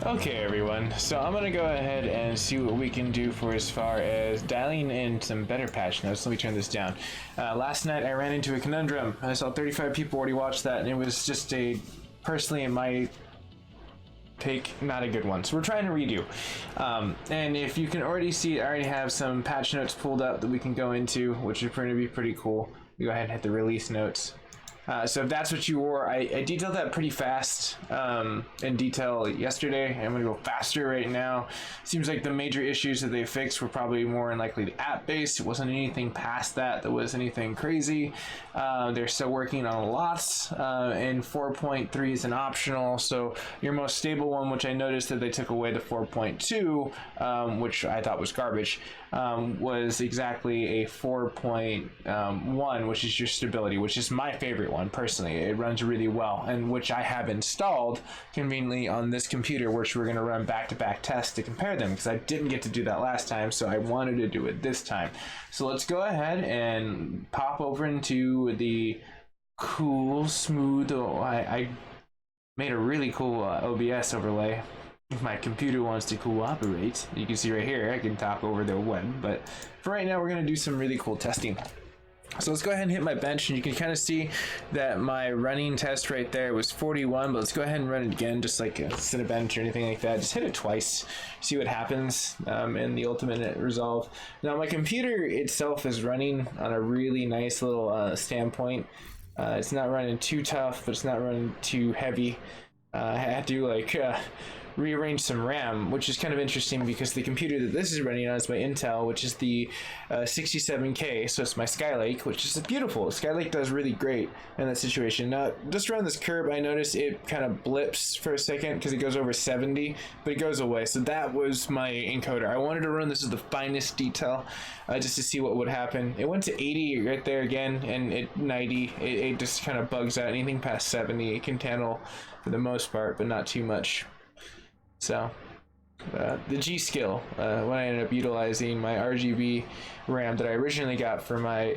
Okay everyone, so I'm gonna go ahead and see what we can do for as far as dialing in some better patch notes. Let me turn this down. Last night I ran into a conundrum. I saw 35 people already watched that, and it was just personally in my take, not a good one. So we're trying to redo. And if you can already see, I already have some patch notes pulled up that we can go into, which is going to be pretty cool. We go ahead and hit the release notes. So if that's what you wore, I detailed that pretty fast in detail yesterday. I'm going to go faster right now. Seems like the major issues that they fixed were probably more than likely the app based. It wasn't anything past that was anything crazy. They're still working on lots, and 4.3 is an optional. So your most stable one, which I noticed that they took away the 4.2, which I thought was garbage, was exactly a 4.1, which is your stability, which is my favorite one personally. It runs really well, and which I have installed conveniently on this computer, which we're going to run back-to-back tests to compare them, because I didn't get to do that last time, so I wanted to do it this time. So let's go ahead and pop over into the cool, smooth, I made a really cool OBS overlay. If my computer wants to cooperate, you can see right here, I can talk over the web, but for right now, we're going to do some really cool testing. So let's go ahead and hit my bench, and you can kind of see that my running test right there was 41, but let's go ahead and run it again, just like a Cinebench or anything like that. Just hit it twice, see what happens in the ultimate resolve. Now my computer itself is running on a really nice little standpoint. It's not running too tough, but it's not running too heavy. I had to like rearrange some RAM, which is kind of interesting because the computer that this is running on is my Intel, which is the 67K, so it's my Skylake, which is beautiful. Skylake does really great in that situation. Now, just around this curve, I noticed it kind of blips for a second because it goes over 70, but it goes away. So that was my encoder. I wanted to run this with the finest detail just to see what would happen. It went to 80 right there again, and at 90, it just kind of bugs out. Anything past 70, it can handle for the most part, but not too much. So the G skill, when I ended up utilizing my RGB RAM that I originally got for my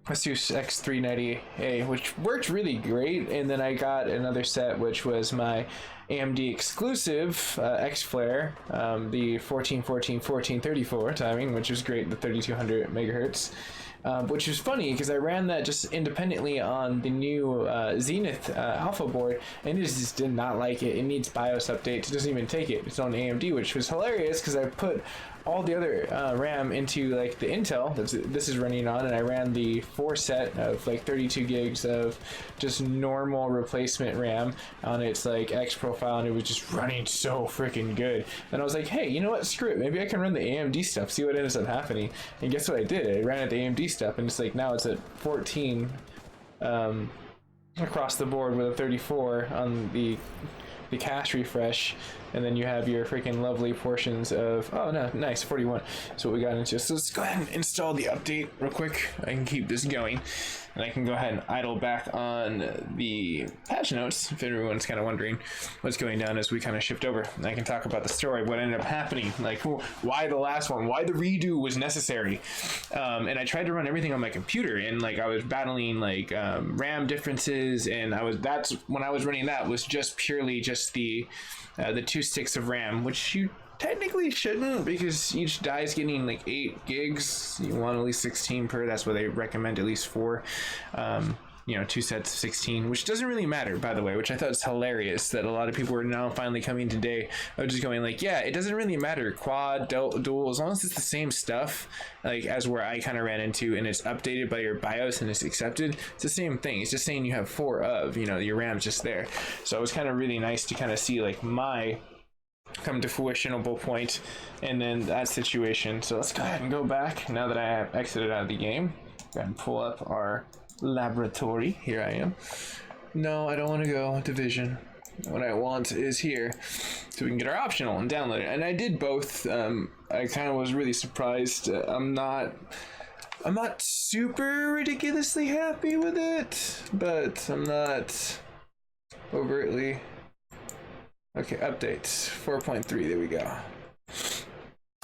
Asus X390A, which worked really great, and then I got another set which was my AMD exclusive X-Flare, the 14-14-14-34 timing, which was great, the 3200 megahertz. Which is funny because I ran that just independently on the new Zenith Alpha board, and it just did not like it. It needs BIOS updates. It doesn't even take it. It's on AMD, which was hilarious because I put all the other RAM into like the Intel this is running on, and I ran the 4 set of like 32 gigs of just normal replacement RAM on its like X profile, and it was just running so freaking good. And I was like, hey, you know what, screw it, maybe I can run the AMD stuff, see what ends up happening. And guess what I did? I ran at the AMD stuff, and it's like now it's at 14 across the board with a 34 on the cache refresh, and then you have your freaking lovely portions of, oh no, nice, 41. That's what we got into. So let's go ahead and install the update real quick. I can keep this going, and I can go ahead and idle back on the patch notes if everyone's kind of wondering what's going down as we kind of shift over. And I can talk about the story, what ended up happening, like why the last one, why the redo was necessary. And I tried to run everything on my computer, and like I was battling like RAM differences, and that's when I was running that was just purely just the 2 sticks of RAM, which you technically shouldn't, because each die is getting like 8 gigs. You want at least 16 per. That's why they recommend at least 4. You know, 2 sets of 16, which doesn't really matter, by the way, which I thought was hilarious that a lot of people are now finally coming today of just going like, yeah, it doesn't really matter, quad, dual, as long as it's the same stuff, like as where I kind of ran into, and it's updated by your BIOS and it's accepted. It's the same thing. It's just saying you have 4 of, you know, your RAM's just there. So it was kind of really nice to kind of see like my come to fruitionable point, and then that situation. So let's go ahead and go back now that I have exited out of the game. Go ahead and pull up our laboratory. Here I am. No, I don't want to go Division. What I want is here, so we can get our optional and download it. And I did both. I kind of was really surprised. I'm not super ridiculously happy with it, but I'm not overtly. Okay, updates 4.3. There we go.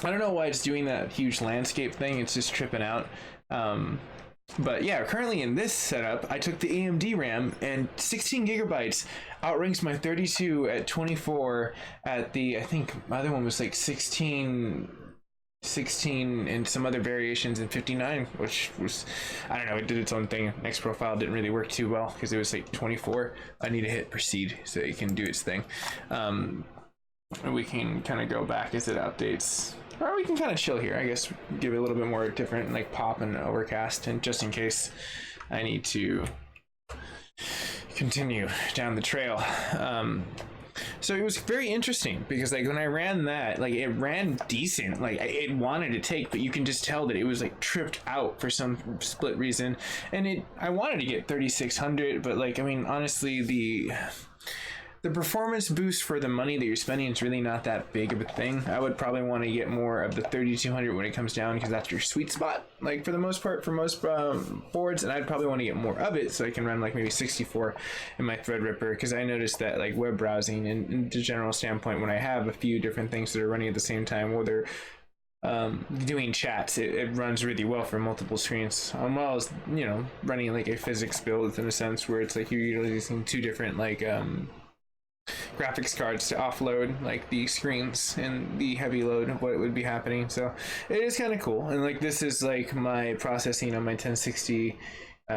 I don't know why it's doing that huge landscape thing. It's just tripping out. But yeah, currently in this setup, I took the AMD RAM, and 16 gigabytes outranks my 32 at 24 at the, I think my other one was like 16 and some other variations in 59, which was, I don't know, it did its own thing. Next profile didn't really work too well because it was like 24. I need to hit proceed so it can do its thing. And we can kind of go back as it updates, or we can kind of chill here, I guess. Give it a little bit more different, like pop and overcast, and just in case I need to continue down the trail. So it was very interesting because like when I ran that, like it ran decent, like it wanted to take, but you can just tell that it was like tripped out for some split reason. And I wanted to get 3600, but like, I mean, honestly, the performance boost for the money that you're spending is really not that big of a thing. I would probably want to get more of the 3200 when it comes down, because that's your sweet spot, like for the most part, for most boards. And I'd probably want to get more of it so I can run like maybe 64 in my Threadripper, because I noticed that like web browsing and the general standpoint, when I have a few different things that are running at the same time, or they're doing chats, it runs really well for multiple screens, well as, you know, running like a physics build in a sense where it's like you're utilizing two different like graphics cards to offload like the screens and the heavy load of what would be happening. So it is kind of cool. And like this is like my processing on my 1060,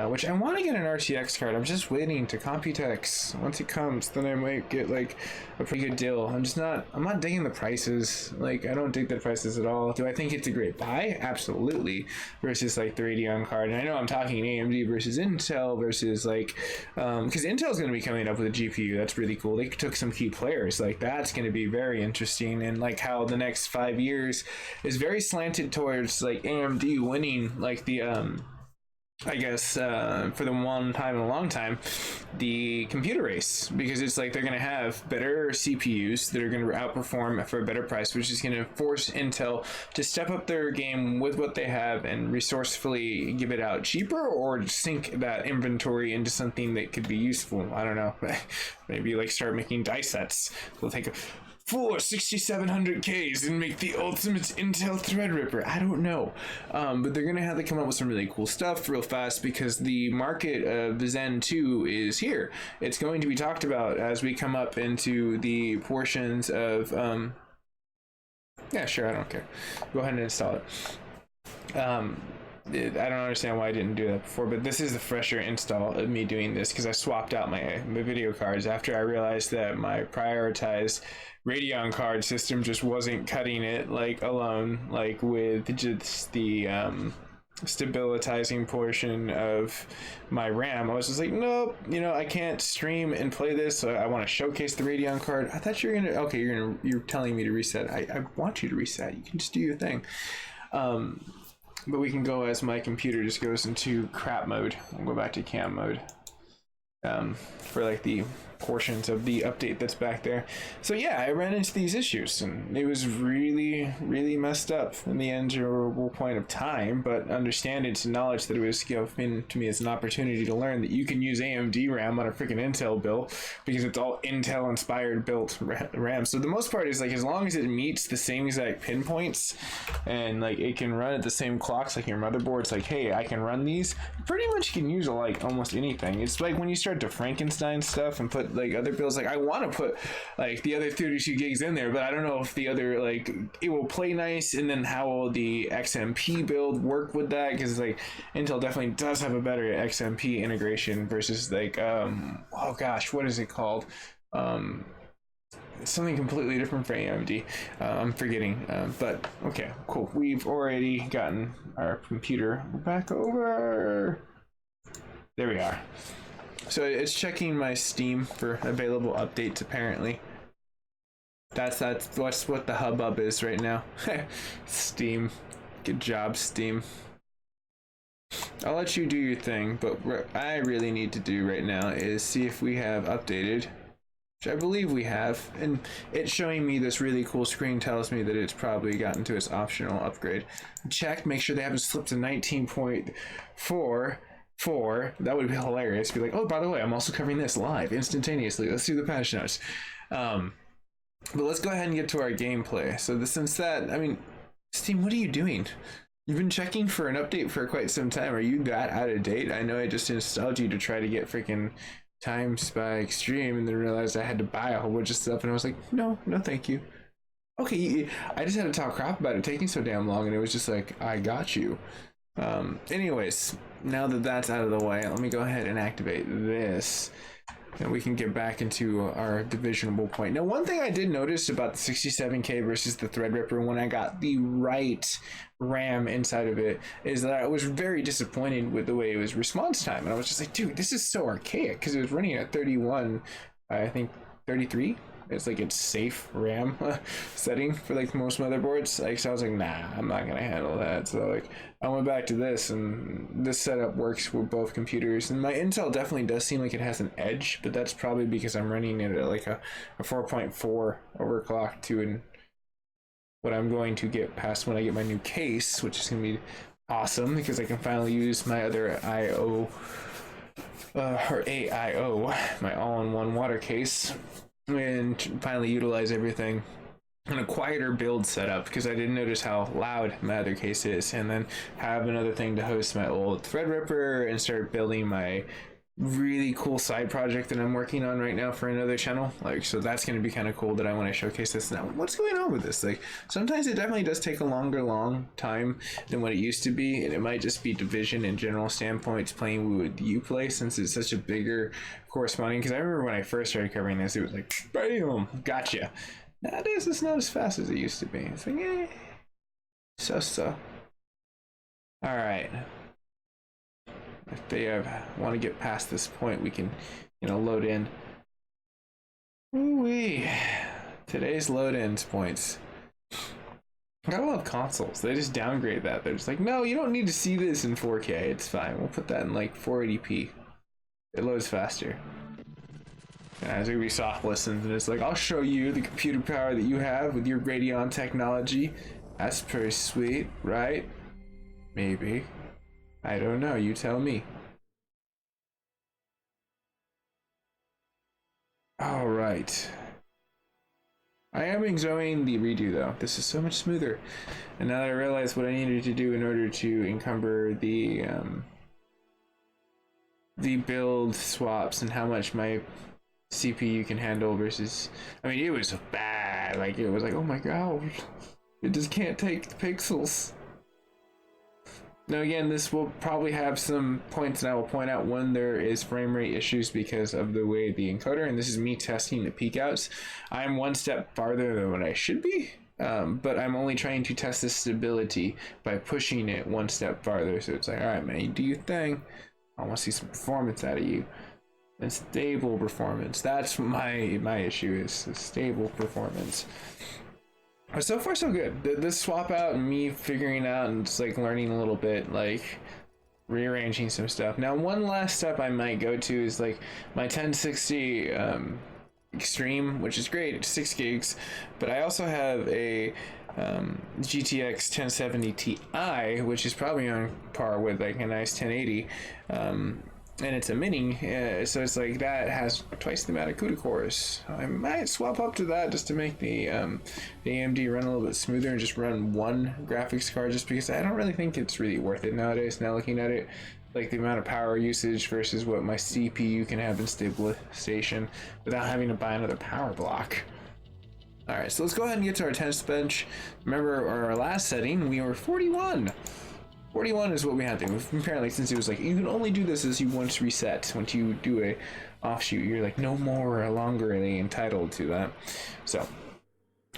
which I want to get an RTX card. I'm just waiting to Computex. Once it comes, then I might get like a pretty good deal. I'm not digging the prices. Like, I don't dig the prices at all. Do I think it's a great buy? Absolutely. Versus like the Radeon card. And I know I'm talking AMD versus Intel versus like, because Intel's going to be coming up with a GPU. That's really cool. They took some key players. Like, that's going to be very interesting. And like how the next 5 years is very slanted towards like AMD winning like the, I guess for the one time in a long time, the computer race, because it's like they're going to have better CPUs that are going to outperform for a better price, which is going to force Intel to step up their game with what they have and resourcefully give it out cheaper, or sink that inventory into something that could be useful. I don't know. Maybe like start making die sets. They'll take a 6700Ks and make the ultimate Intel Threadripper. I don't know, but they're gonna have to come up with some really cool stuff real fast, because the market of the Zen 2 is here. It's going to be talked about as we come up into the portions of yeah, sure, I don't care, go ahead and install it. I don't understand why I didn't do that before, but this is the fresher install of me doing this, because I swapped out my video cards after I realized that my prioritized Radeon card system just wasn't cutting it like alone, like with just the stabilizing portion of my RAM. I was just like, nope, you know, I can't stream and play this, so I want to showcase the Radeon card. I thought you're gonna, okay, you're telling me to reset. I want you to reset. You can just do your thing. But we can go as my computer just goes into crap mode. We'll go back to cam mode for like the portions of the update that's back there. So yeah, I ran into these issues, and it was really, really messed up in the endurable point of time, but understand it's knowledge that it was given to me as an opportunity to learn that you can use AMD RAM on a freaking Intel build, because it's all Intel inspired built RAM. So the most part is like, as long as it meets the same exact pinpoints and like it can run at the same clocks like your motherboard's like, hey, I can run these, you pretty much can use like almost anything. It's like when you start to Frankenstein stuff and put like other builds, like I want to put like the other 32 gigs in there, but I don't know if the other, like, it will play nice, and then how will the XMP build work with that, because like Intel definitely does have a better XMP integration versus like oh gosh, what is it called, something completely different for AMD. I'm forgetting, but okay, cool. We've already gotten our computer back over. There we are. So it's checking my Steam for available updates, apparently. That's what the hubbub is right now. Steam. Good job, Steam. I'll let you do your thing, but what I really need to do right now is see if we have updated, which I believe we have, and it's showing me this really cool screen tells me that it's probably gotten to its optional upgrade. Check, make sure they haven't slipped to 19.4. That would be hilarious. Be like, oh, by the way, I'm also covering this live instantaneously. Let's do the patch notes. But let's go ahead and get to our gameplay. So since that, I mean, Steam, what are you doing? You've been checking for an update for quite some time. Are you that out of date? I know I just installed you to try to get freaking Times by Extreme and then realized I had to buy a whole bunch of stuff and I was like, no, no thank you. Okay, I just had to talk crap about it taking so damn long and it was just like, I got you. Anyways, now that that's out of the way, let me go ahead and activate this. And we can get back into our divisionable point. Now, one thing I did notice about the 67K versus the Threadripper when I got the right RAM inside of it is that I was very disappointed with the way it was response time. And I was just like, dude, this is so archaic because it was running at 31, I think 33. It's like its safe RAM setting for like most motherboards. Like, so I was like, nah, I'm not gonna handle that. So like, I went back to this, and this setup works with both computers. And my Intel definitely does seem like it has an edge, but that's probably because I'm running it at like a 4.4 overclock to what I'm going to get past when I get my new case, which is gonna be awesome because I can finally use my other IO or AIO, my all-in-one water case, and finally utilize everything in a quieter build setup because I didn't notice how loud my other case is, and then have another thing to host my old Threadripper and start building my really cool side project that I'm working on right now for another channel. Like, so that's going to be kind of cool that I want to showcase this now. What's going on with this? Like, sometimes it definitely does take a long time than what it used to be, and it might just be division and general standpoints playing with Uplay since it's such a bigger corresponding. Because I remember when I first started covering this, it was like, bam, gotcha. Nowadays it's not as fast as it used to be. It's like, eh, so. All right. If they want to get past this point, we can, load in. Ooh-wee. Today's load-ins points. I love consoles. They just downgrade that. They're just like, no, you don't need to see this in 4K. It's fine. We'll put that in like 480p. It loads faster. And it's gonna be soft listens, and it's like, I'll show you the computer power that you have with your Radeon technology. That's pretty sweet, right? Maybe. I don't know, you tell me. All right. I am enjoying the redo though. This is so much smoother. And now that I realize what I needed to do in order to encumber the build swaps and how much my CPU can handle versus, I mean, it was bad. Like, it was like, oh my god, it just can't take the pixels. Now again, this will probably have some points, and I will point out when there is frame rate issues because of the way the encoder, and this is me testing the peak outs. I'm one step farther than what I should be, but I'm only trying to test the stability by pushing it one step farther. So it's like, all right, man, you do your thing. I want to see some performance out of you. And stable performance. That's what my issue is, stable performance. But so far so good. This swap out and me figuring out and just like learning a little bit, like rearranging some stuff. Now one last step I might go to is like my 1060 Extreme, which is great, it's 6 gigs, but I also have a GTX 1070 Ti, which is probably on par with like a nice 1080, and it's a mini, so it's like that has twice the amount of CUDA cores. I might swap up to that just to make the AMD run a little bit smoother and just run one graphics card, just because I don't really think it's really worth it nowadays. Now looking at it, like the amount of power usage versus what my CPU can have in stabilization without having to buy another power block. All right, so let's go ahead and get to our test bench. Remember our last setting, we were 41. 41 is what we had to do. Apparently, since it was like, you can only do this as you once reset. Once you do a offshoot, you're like no more longer entitled to that. So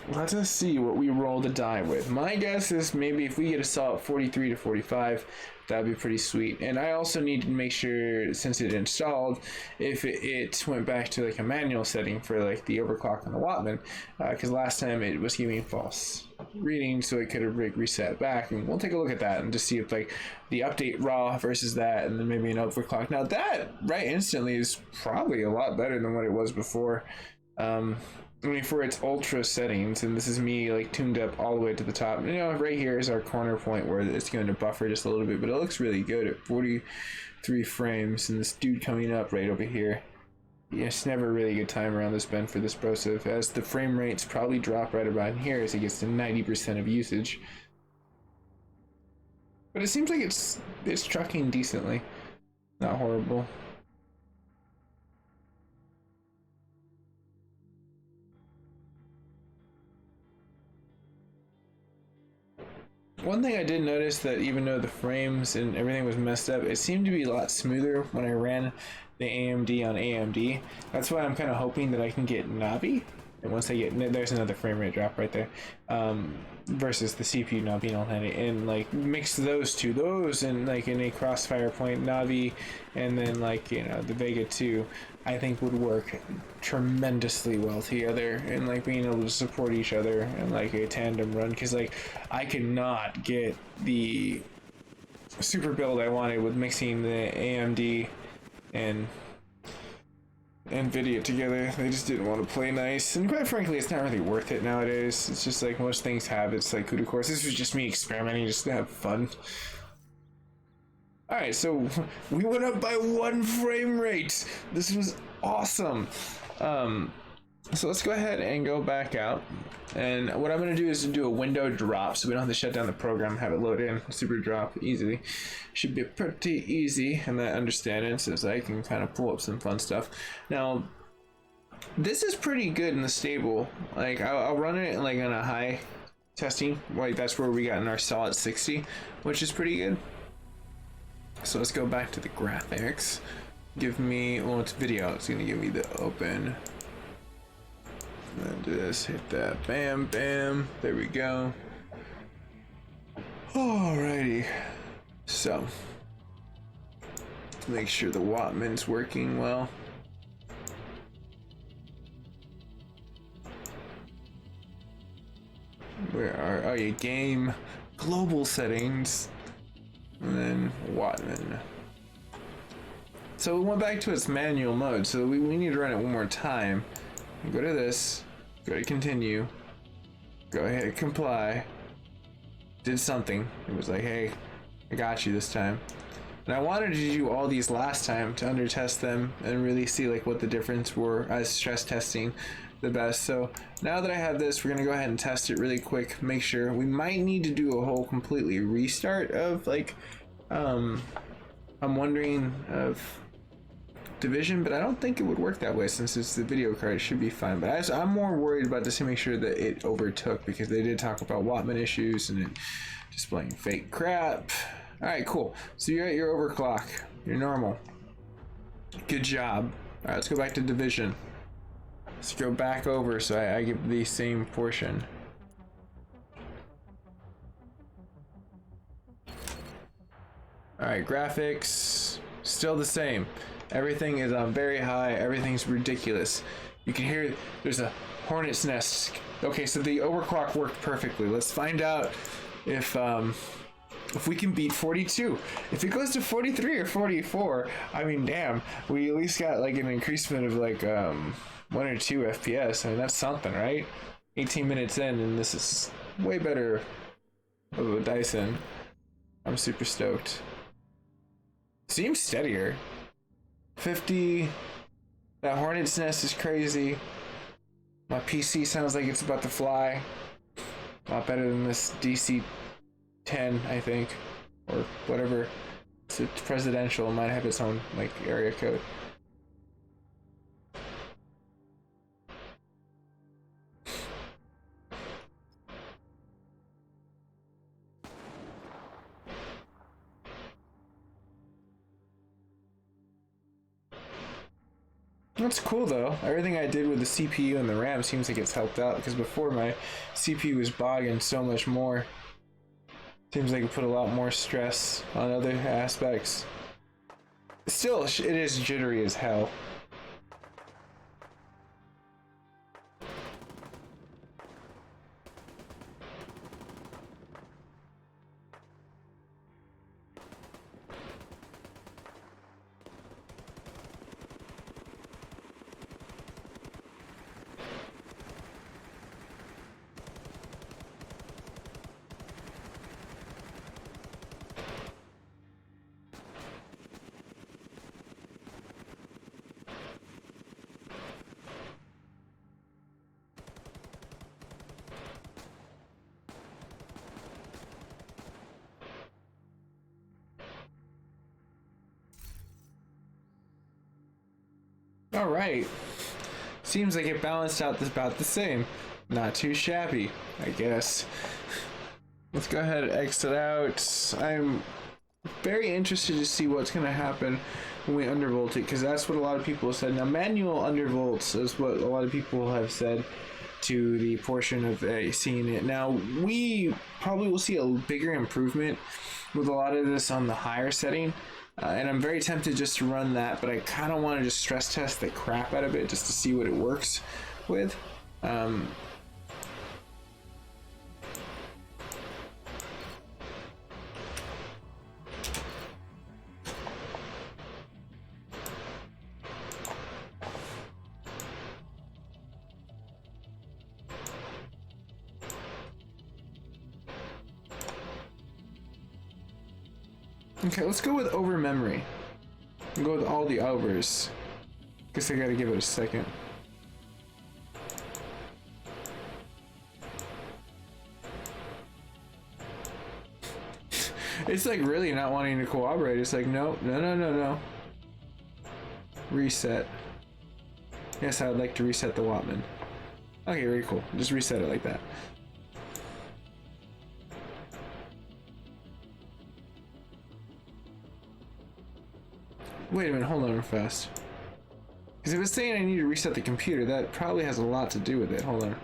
let us see what we roll the die with. My guess is maybe if we get a solid 43 to 45, that'd be pretty sweet. And I also need to make sure, since it installed, if it went back to like a manual setting for like the overclock on the Wattman, because last time it was giving false readings, so it could have reset back. And we'll take a look at that and just see if like the update raw versus that, and then maybe an overclock. Now that right instantly is probably a lot better than what it was before. I mean, for its ultra settings, and this is me like tuned up all the way to the top. You know, right here is our corner point where it's going to buffer just a little bit, but it looks really good at 43 frames. And this dude coming up right over here, yeah, it's never really a good time around this bend for this brosive, as the frame rates probably drop right around here as it gets to 90% of usage. But it seems like it's trucking decently. Not horrible. One thing I did notice that even though the frames and everything was messed up, it seemed to be a lot smoother when I ran the AMD on AMD. That's why I'm kind of hoping that I can get Navi. And once I get, there's another frame rate drop right there, versus the CPU not being all handy, and like mix those and like in a crossfire point, Navi, and then like, you know, the Vega 2, I think would work tremendously well together, and like being able to support each other and like a tandem run, because like I could not get the super build I wanted with mixing the AMD and NVIDIA together. They just didn't want to play nice, and quite frankly it's not really worth it nowadays. It's just like most things have, it's like CUDA cores. This was just me experimenting just to have fun. Alright, so we went up by 1 frame rate. This was awesome. So let's go ahead and go back out, and what I'm going to do is do a window drop so we don't have to shut down the program, have it load in, super drop easily. Should be pretty easy, and I understand it, so I can kind of pull up some fun stuff. Now this is pretty good in the stable. Like I'll run it like on a high testing, like that's where we got in our solid 60, which is pretty good. So let's go back to the graphics. Give me, well, it's video, it's gonna give me the open. And just hit that, bam, bam, there we go. Alrighty, so make sure the Wattman's working well. Where are, oh yeah, game, global settings, and then Wattman. So we went back to its manual mode, so we need to run it one more time. Go to this, go to continue, go ahead, comply. Did something. It was like, hey, I got you this time. And I wanted to do all these last time to under test them and really see like what the difference were as stress testing the best. So now that I have this, we're gonna go ahead and test it really quick, make sure. We might need to do a whole completely restart of like, I'm wondering of Division, but I don't think it would work that way since it's the video card. It should be fine, but I'm more worried about this to make sure that it overtook, because they did talk about Wattman issues and it displaying fake crap. All right, cool. So you're at your overclock, you're normal. Good job. All right, let's go back to Division. Let's go back over so I get the same portion. All right, graphics still the same. Everything is on very high. Everything's ridiculous. You can hear there's a hornet's nest. Okay, so the overclock worked perfectly. Let's find out if we can beat 42. If it goes to 43 or 44, I mean, damn, we at least got like an increasement of like 1 or 2 FPS. I mean, that's something, right? 18 minutes in, and this is way better of a Dyson. I'm super stoked. Seems steadier. 50. That hornet's nest is crazy. My PC sounds like it's about to fly. A lot better than this DC 10, I think, or whatever. It's presidential. It might have its own like area code. That's cool though. Everything I did with the CPU and the RAM seems like it's helped out, because before my CPU was bogging so much more. Seems like it put a lot more stress on other aspects. Still, it is jittery as hell. All right. Seems like it balanced out about the same. Not too shabby, I guess. Let's go ahead and exit out. I'm very interested to see what's going to happen when we undervolt it, because that's what a lot of people have said. Now, manual undervolts is what a lot of people have said to the portion of seeing it. Now, we probably will see a bigger improvement with a lot of this on the higher setting. And I'm very tempted just to run that, but I kind of want to just stress test the crap out of it just to see what it works with. Okay, let's go with over memory. Go with all the overs. Guess I gotta give it a second. It's like really not wanting to cooperate. It's like, no, no, no, no, no. Reset. Yes, I would like to reset the Wattman. Okay, very cool. Just reset it like that. Wait a minute, hold on real fast. Because if it's saying I need to reset the computer, that probably has a lot to do with it. Hold on.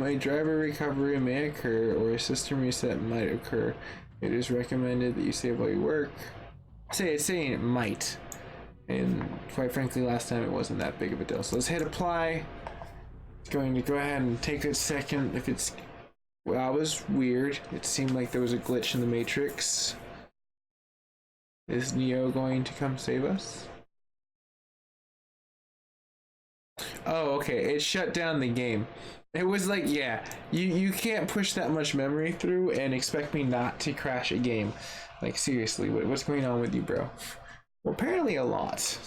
A driver recovery may occur, or a system reset might occur. It is recommended that you save while you work. It's saying it might. And quite frankly, last time it wasn't that big of a deal. So let's hit apply. It's going to go ahead and take a second. If it's... Well, that was weird. It seemed like there was a glitch in the matrix. Is Neo going to come save us? Oh, okay. It shut down the game. It was like, yeah, you can't push that much memory through and expect me not to crash a game. Like, seriously, what's going on with you, bro? Well, apparently a lot.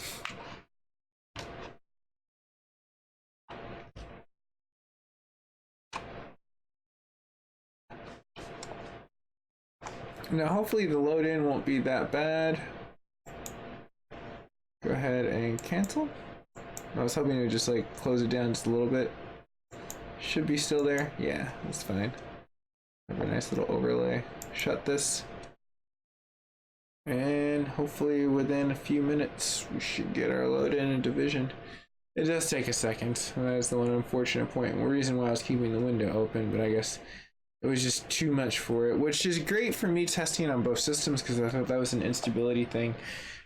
Now, hopefully the load in won't be that bad. Go ahead and cancel. I was hoping to just like close it down just a little bit. Should be still there. Yeah, that's fine. Have a nice little overlay. Shut this. And hopefully within a few minutes we should get our load in Division. It does take a second. That is the one unfortunate point. One reason why I was keeping the window open, but I guess it was just too much for it, which is great for me testing on both systems because I thought that was an instability thing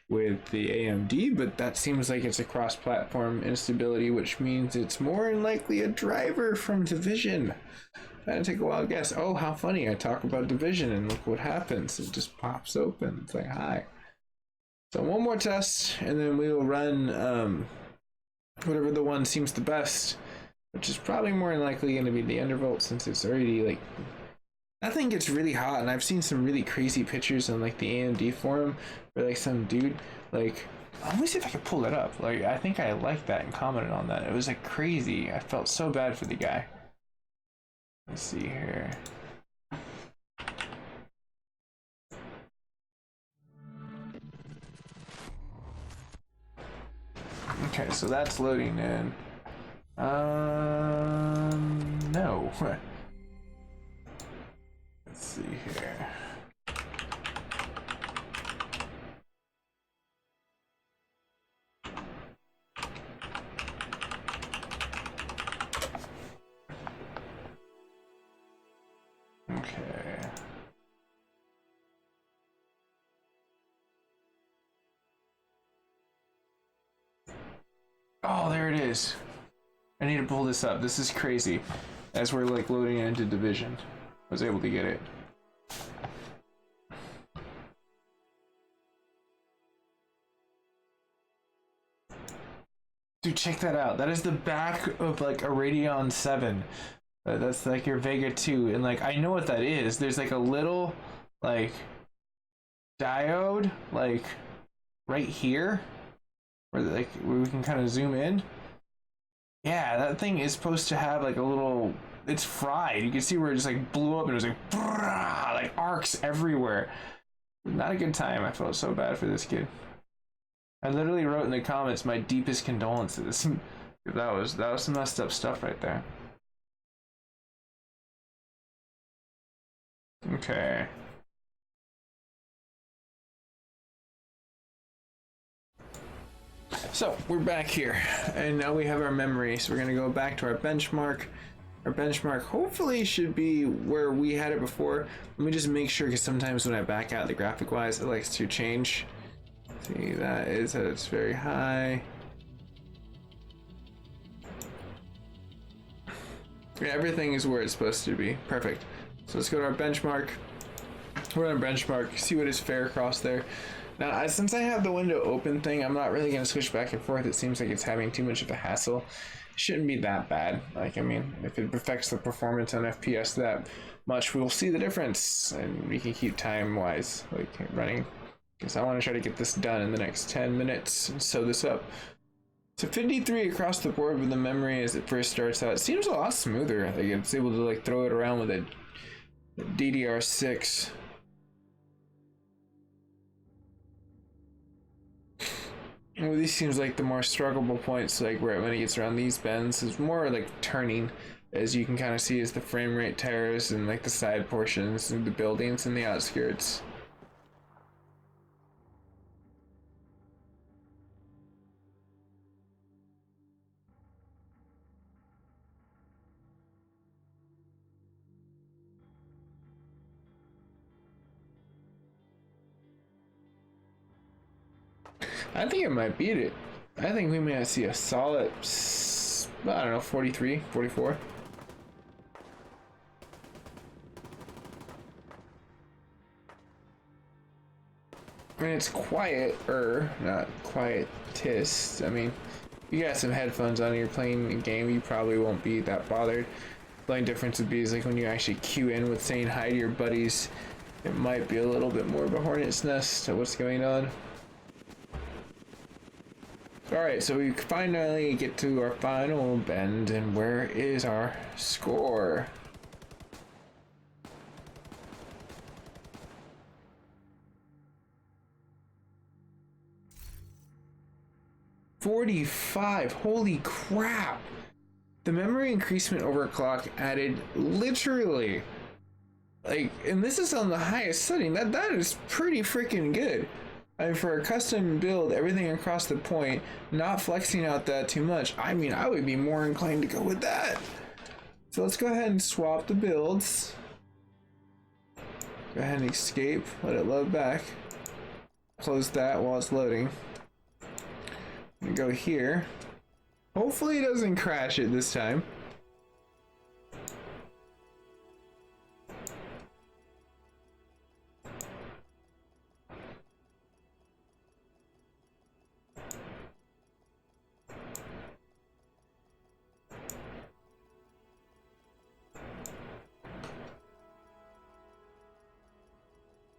with the AMD, but that seems like it's a cross-platform instability, which means it's more than likely a driver from Division. I had to take a wild guess. Oh, how funny. I talk about Division and look what happens. It just pops open. It's like, hi. So one more test, and then we will run whatever the one seems the best, which is probably more than likely going to be the undervolt since it's already like... That thing gets really hot, and I've seen some really crazy pictures on like the AMD forum where like some dude, like, let me see if I can pull it up. Like, I think I liked that and commented on that. It was like crazy. I felt so bad for the guy. Let's see here. Okay, so that's loading in. No. Let's see here. Okay. Oh, there it is. I need to pull this up. This is crazy. As we're like loading it into Division, I was able to get it. Dude, check that out. That is the back of like a Radeon VII. That's like your Vega 2, and like I know what that is. There's like a little like diode like right here where we can kind of zoom in. Yeah, that thing is supposed to have like a little, it's fried. You can see where it just like blew up and it was like brrrr, like arcs everywhere. Not a good time. I felt so bad for this kid. I literally wrote in the comments my deepest condolences. That was some messed up stuff right there. Okay. So we're back here, and now we have our memory. So we're gonna go back to our benchmark. Our benchmark hopefully should be where we had it before. Let me just make sure, because sometimes when I back out the graphic wise, it likes to change. See, that is that it's very high. Yeah, everything is where it's supposed to be. Perfect. So let's go to our benchmark. We're on benchmark, see what is fair across there. Now, since I have the window open thing, I'm not really going to switch back and forth. It seems like it's having too much of a hassle. It shouldn't be that bad. Like, I mean, if it affects the performance on FPS that much, we'll see the difference, and we can keep time-wise, like, running. Because I want to try to get this done in the next 10 minutes and sew this up. So 53 across the board with the memory as it first starts out. It seems a lot smoother. Like, it's able to, like, throw it around with a DDR6. Well, these seems like the more struggleable points, like where when it gets around these bends, is more like turning, as you can kind of see as the frame rate tears and like the side portions and the buildings and the outskirts. I think it might beat it. I think we might see a solid, I don't know, 43, 44. And it's quieter, not quietest. I mean, you got some headphones on, you're playing a game, you probably won't be that bothered. The only difference would be is like when you actually cue in with saying hi to your buddies, it might be a little bit more of a hornet's nest of what's going on. Alright, so we finally get to our final bend, and where is our score? $45, holy crap! The memory increasement overclock added literally, like, and this is on the highest setting, that is pretty freaking good. I mean, for a custom build, everything across the point, not flexing out that too much, I mean, I would be more inclined to go with that. So let's go ahead and swap the builds. Go ahead and escape, let it load back. Close that while it's loading. And go here. Hopefully it doesn't crash it this time.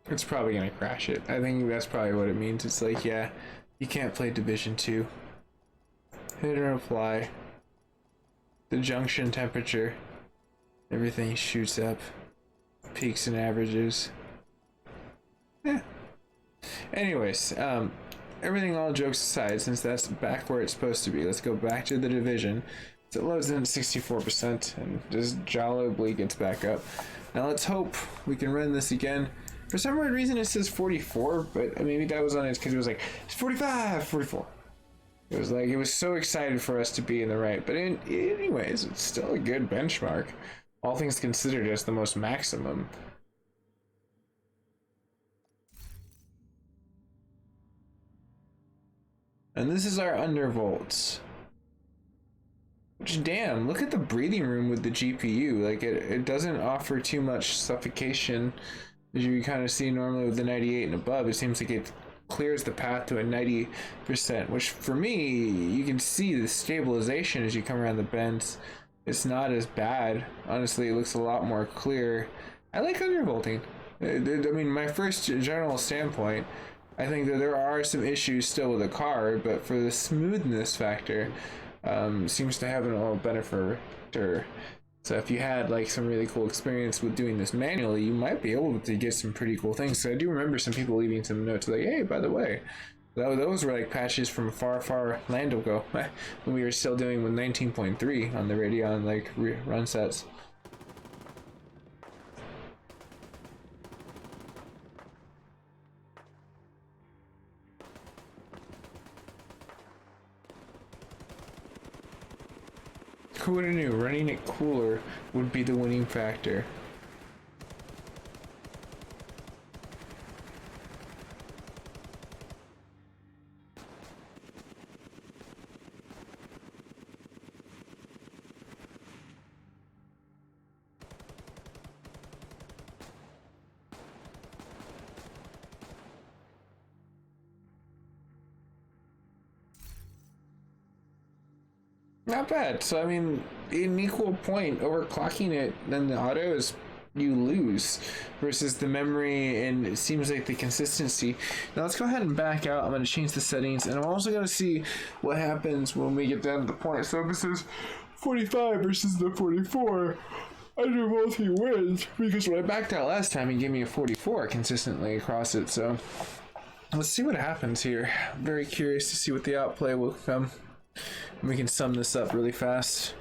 It's probably gonna crash it. I think that's probably what it means. It's like, yeah, you can't play Division 2. Hit and apply. The junction temperature. Everything shoots up. Peaks and averages. Yeah. Anyways, everything all jokes aside, since that's back where it's supposed to be, let's go back to the Division. So it loads in at 64% and just jollibly gets back up. Now let's hope we can run this again. For some weird reason it says 44, but maybe that was on it because it was like, it's 45, 44. It was like, it was so excited for us to be in the right. But anyways, it's still a good benchmark. All things considered, as the most maximum. And this is our undervolts. Which, damn, look at the breathing room with the GPU. Like, it doesn't offer too much suffocation. As you kind of see normally with the 98 and above, it seems like it clears the path to a 90%, which for me, you can see the stabilization as you come around the bends. It's not as bad. Honestly, it looks a lot more clear. I like undervolting. I mean, my first general standpoint, I think that there are some issues still with the card, but for the smoothness factor, seems to have a little benefit. So if you had like some really cool experience with doing this manually, you might be able to get some pretty cool things. So I do remember some people leaving some notes like, hey, by the way, Those were like patches from far land ago when we were still doing with 19.3 on the Radeon like run sets. Who would have knew running it cooler would be the winning factor? Not bad. So I mean, in equal point, overclocking it, then the auto is you lose versus the memory, and it seems like the consistency. Now let's go ahead and back out. I'm going to change the settings, and I'm also going to see what happens when we get down to the point. So this is 45 versus the 44. Under both he wins because when I backed out last time, he gave me a 44 consistently across it. So let's see what happens here. I'm very curious to see what the outplay will come. We can sum this up really fast.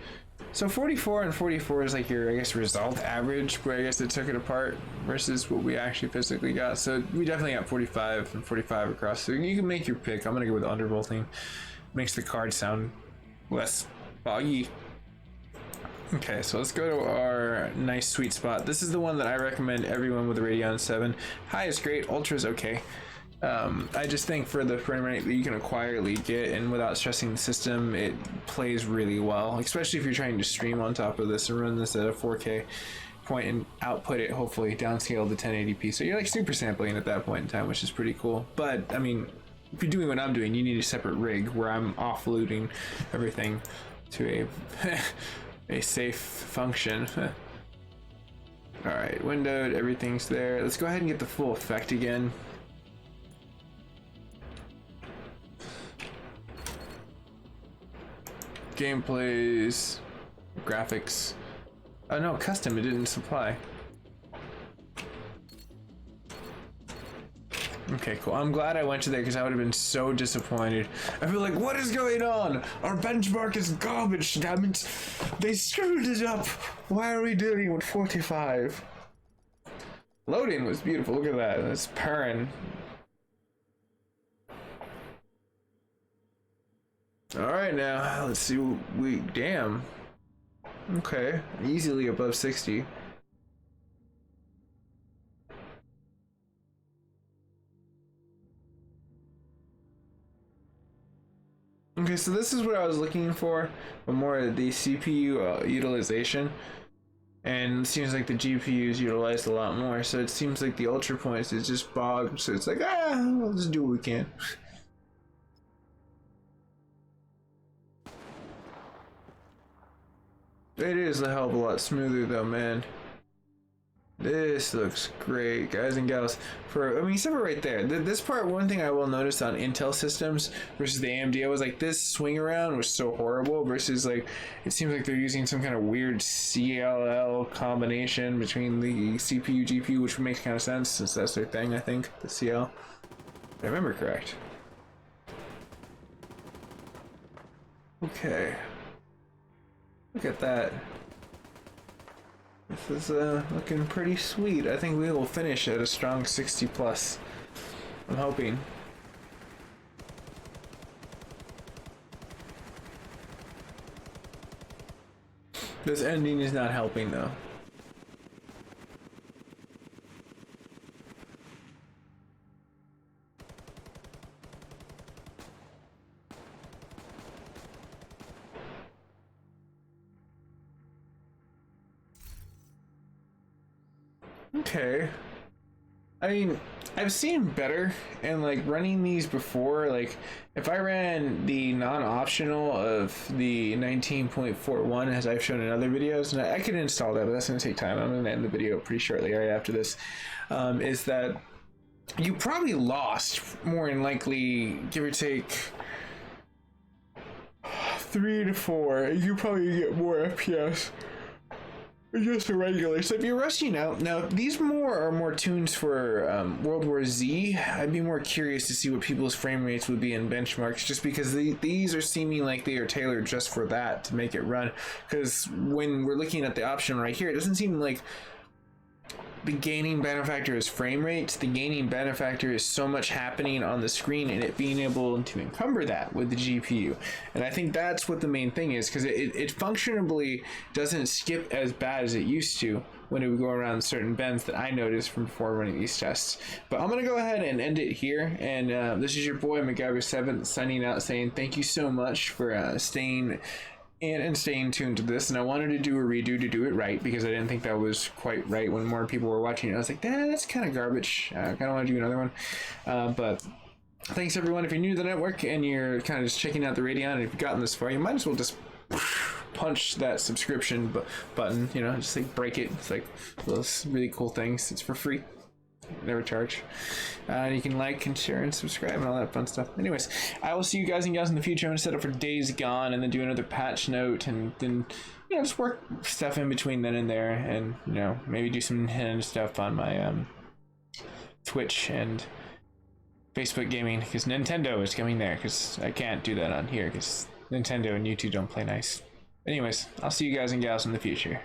So 44 and 44 is like your, I guess, result average, where I guess it took it apart versus what we actually physically got. So we definitely got 45 and 45 across. So you can make your pick. I'm gonna go with undervolting. Makes the card sound less foggy. Okay, so let's go to our nice sweet spot. This is the one that I recommend everyone with a Radeon 7. High is great, ultra is okay. I just think for the frame rate that you can quietly get and without stressing the system, it plays really well, especially if you're trying to stream on top of this and run this at a 4K point and output it hopefully downscale to 1080p. So you're like super sampling at that point in time, which is pretty cool. But I mean, if you're doing what I'm doing, you need a separate rig where I'm offloading everything to a safe function. All right, windowed, everything's there. Let's go ahead and get the full effect again. Gameplays, graphics. Oh no, custom, it didn't supply. Okay, cool. I'm glad I went to there because I would have been so disappointed. I feel like, what is going on? Our benchmark is garbage. Damn it. They screwed it up. Why are we dealing with 45? Loading was beautiful. Look at that. That's purring. Alright, now let's see what we. Damn. Okay, easily above 60. Okay, so this is what I was looking for, but more of the CPU utilization. And it seems like the GPU is utilized a lot more, so it seems like the ultra points is just bogged, so it's like, we'll just do what we can. It is a hell of a lot smoother though, man. This looks great, guys and gals. I mean, except for right there. This part, one thing I will notice on Intel systems versus the AMD, I was like, this swing around was so horrible versus like, it seems like they're using some kind of weird CLL combination between the CPU, GPU, which would make kind of sense since that's their thing, I think, the CL. If I remember correct. Okay. Look at that. This is looking pretty sweet. I think we will finish at a strong 60 plus. I'm hoping. This ending is not helping though. Okay. I mean, I've seen better, and like running these before, like if I ran the non-optional of the 19.41 as I've shown in other videos, and I could install that, but that's going to take time. I'm going to end the video pretty shortly right after this, is that you probably lost more than likely, give or take 3 to 4. You probably get more FPS. Just a regular. So if you're rushing out, now these are more tunes for World War Z. I'd be more curious to see what people's frame rates would be in benchmarks, just because these are seeming like they are tailored just for that to make it run. Because when we're looking at the option right here, it doesn't seem like the gaining benefactor is frame rates. The gaining benefactor is so much happening on the screen and it being able to encumber that with the GPU. And I think that's what the main thing is, because it functionally doesn't skip as bad as it used to when it would go around certain bends that I noticed from before running these tests. But I'm going to go ahead and end it here. And this is your boy MacGyver 7 signing out, saying thank you so much for staying tuned to this. And I wanted to do a redo to do it right, because I didn't think that was quite right when more people were watching it. I was like, that's kind of garbage. I kind of want to do another one. But thanks everyone. If you're new to the network and you're kind of just checking out the Radeon, and if you've gotten this far, you might as well just punch that subscription button, you know, just like break it. It's like those really cool things. It's for free. Never charge. You can like and share and subscribe and all that fun stuff. Anyways, I will see you guys and gals in the future. I'm going to set up for Days Gone and then do another patch note, and then, you know, just work stuff in between then and there, and, you know, maybe do some hidden stuff on my Twitch and Facebook gaming, because Nintendo is coming there, because I can't do that on here because Nintendo and YouTube don't play nice. Anyways, I'll see you guys and gals in the future.